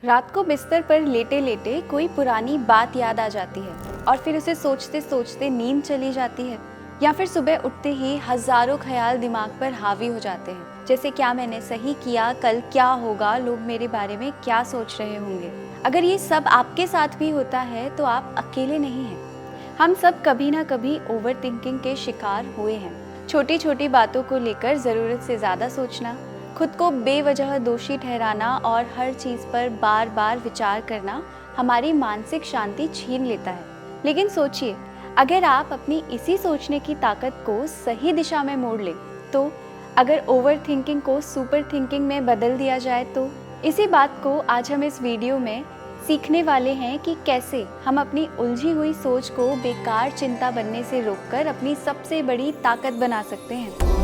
रात को बिस्तर पर लेटे लेटे कोई पुरानी बात याद आ जाती है और फिर उसे सोचते सोचते नींद चली जाती है, या फिर सुबह उठते ही हजारों ख्याल दिमाग पर हावी हो जाते हैं। जैसे क्या मैंने सही किया, कल क्या होगा, लोग मेरे बारे में क्या सोच रहे होंगे। अगर ये सब आपके साथ भी होता है तो आप अकेले नहीं हैं। हम सब कभी ना कभी ओवर थिंकिंग के शिकार हुए हैं। छोटी छोटी बातों को लेकर ज़रूरत से ज़्यादा सोचना, खुद को बेवजह दोषी ठहराना और हर चीज़ पर बार बार विचार करना हमारी मानसिक शांति छीन लेता है। लेकिन सोचिए, अगर आप अपनी इसी सोचने की ताकत को सही दिशा में मोड़ लें, तो अगर ओवर थिंकिंग को सुपर थिंकिंग में बदल दिया जाए तो इसी बात को आज हम इस वीडियो में सीखने वाले हैं कि कैसे हम अपनी उलझी हुई सोच को बेकार चिंता बनने से रोककर अपनी सबसे बड़ी ताकत बना सकते हैं।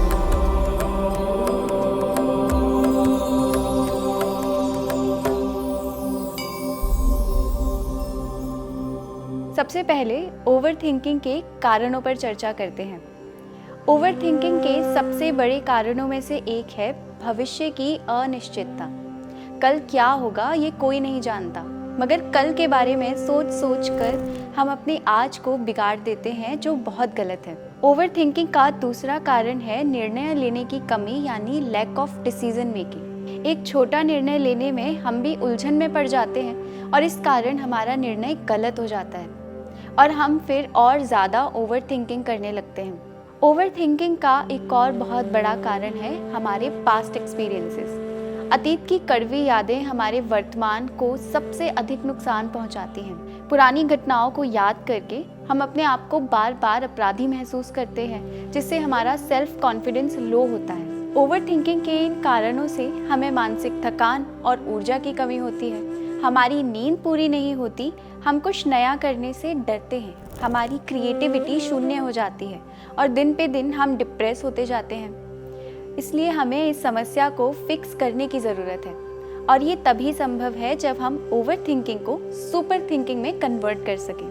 सबसे पहले ओवर थिंकिंग के कारणों पर चर्चा करते हैं। ओवर थिंकिंग के सबसे बड़े कारणों में से एक है भविष्य की अनिश्चितता। कल क्या होगा ये कोई नहीं जानता, मगर कल के बारे में सोच सोच कर हम अपने आज को बिगाड़ देते हैं, जो बहुत गलत है। ओवर थिंकिंग का दूसरा कारण है निर्णय लेने की कमी, यानी लैक ऑफ डिसीजन मेकिंग। एक छोटा निर्णय लेने में हम भी उलझन में पड़ जाते हैं और इस कारण हमारा निर्णय गलत हो जाता है और हम फिर और ज़्यादा ओवर थिंकिंग करने लगते हैं। ओवर थिंकिंग का एक और बहुत बड़ा कारण है हमारे पास्ट एक्सपीरियंसेस। अतीत की कड़वी यादें हमारे वर्तमान को सबसे अधिक नुकसान पहुंचाती हैं। पुरानी घटनाओं को याद करके हम अपने आप को बार बार अपराधी महसूस करते हैं, जिससे हमारा सेल्फ कॉन्फिडेंस लो होता है। ओवर थिंकिंग के इन कारणों से हमें मानसिक थकान और ऊर्जा की कमी होती है। हमारी नींद पूरी नहीं होती, हम कुछ नया करने से डरते हैं, हमारी क्रिएटिविटी शून्य हो जाती है और दिन पे दिन हम डिप्रेस होते जाते हैं। इसलिए हमें इस समस्या को फिक्स करने की ज़रूरत है और ये तभी संभव है जब हम ओवर थिंकिंग को सुपर थिंकिंग में कन्वर्ट कर सकें।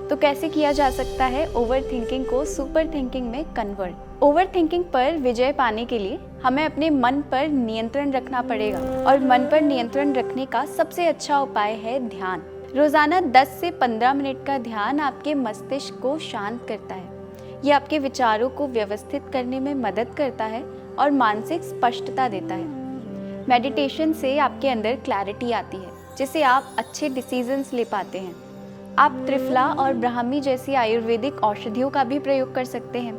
तो कैसे किया जा सकता है ओवर थिंकिंग को सुपर थिंकिंग में कन्वर्ट? ओवर थिंकिंग पर विजय पाने के लिए हमें अपने मन पर नियंत्रण रखना पड़ेगा और मन पर नियंत्रण रखने का सबसे अच्छा उपाय है ध्यान। रोजाना 10 से 15 मिनट का ध्यान आपके मस्तिष्क को शांत करता है। ये आपके विचारों को व्यवस्थित करने में मदद करता है और मानसिक स्पष्टता देता है। मेडिटेशन से आपके अंदर क्लैरिटी आती है, जिससे आप अच्छे डिसीजंस ले पाते हैं। आप त्रिफला और ब्राह्मी जैसी आयुर्वेदिक औषधियों का भी प्रयोग कर सकते हैं।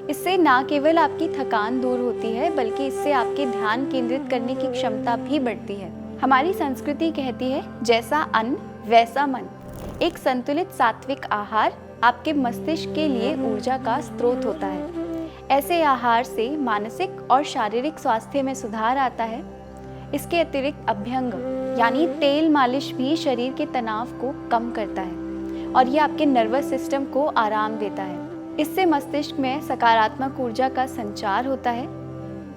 इससे न केवल आपकी थकान दूर होती है, बल्कि इससे आपके ध्यान केंद्रित करने की क्षमता भी बढ़ती है। हमारी संस्कृति कहती है, जैसा अन्न वैसा मन। एक संतुलित सात्विक आहार आपके मस्तिष्क के लिए ऊर्जा का स्रोत होता है। ऐसे आहार से मानसिक और शारीरिक स्वास्थ्य में सुधार आता है। इसके अतिरिक्त अभ्यंग यानी तेल मालिश भी शरीर के तनाव को कम करता है और ये आपके नर्वस सिस्टम को आराम देता है। इससे मस्तिष्क में सकारात्मक ऊर्जा का संचार होता है।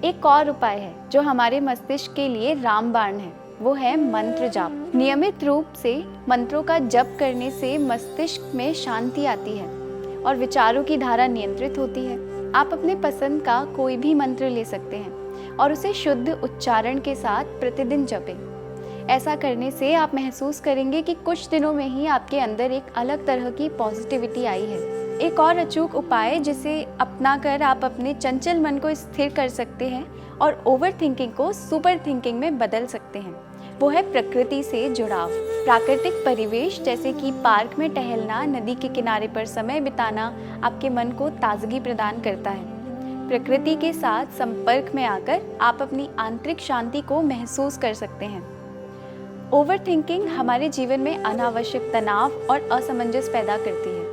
एक और उपाय है जो हमारे मस्तिष्क के लिए रामबाण है, वो है मंत्र जाप। नियमित रूप से मंत्रों का जप करने से मस्तिष्क में शांति आती है और विचारों की धारा नियंत्रित होती है। आप अपने पसंद का कोई भी मंत्र ले सकते हैं और उसे शुद्ध उच्चारण के साथ प्रतिदिन जपें। ऐसा करने से आप महसूस करेंगे कि कुछ दिनों में ही आपके अंदर एक अलग तरह की पॉजिटिविटी आई है। एक और अचूक उपाय जिसे अपनाकर आप अपने चंचल मन को स्थिर कर सकते हैं और ओवर थिंकिंग को सुपर थिंकिंग में बदल सकते हैं, वो है प्रकृति से जुड़ाव। प्राकृतिक परिवेश जैसे कि पार्क में टहलना, नदी के किनारे पर समय बिताना आपके मन को ताजगी प्रदान करता है। प्रकृति के साथ संपर्क में आकर आप अपनी आंतरिक शांति को महसूस कर सकते हैं। ओवर थिंकिंग हमारे जीवन में अनावश्यक तनाव और असमंजस पैदा करती है,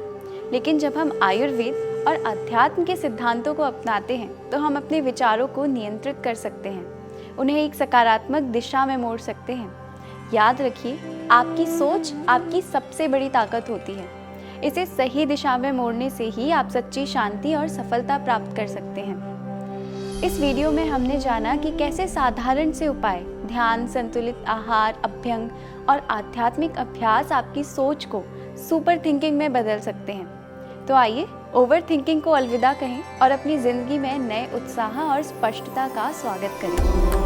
लेकिन जब हम आयुर्वेद और अध्यात्म के सिद्धांतों को अपनाते हैं तो हम अपने विचारों को नियंत्रित कर सकते हैं, उन्हें एक सकारात्मक दिशा में मोड़ सकते हैं। याद रखिए, आपकी सोच आपकी सबसे बड़ी ताकत होती है। इसे सही दिशा में मोड़ने से ही आप सच्ची शांति और सफलता प्राप्त कर सकते हैं। इस वीडियो में हमने जाना कि कैसे साधारण से उपाय, ध्यान, संतुलित आहार, अभ्यंग और आध्यात्मिक अभ्यास आपकी सोच को सुपर थिंकिंग में बदल सकते हैं। तो आइए ओवर थिंकिंग को अलविदा कहें और अपनी जिंदगी में नए उत्साह और स्पष्टता का स्वागत करें।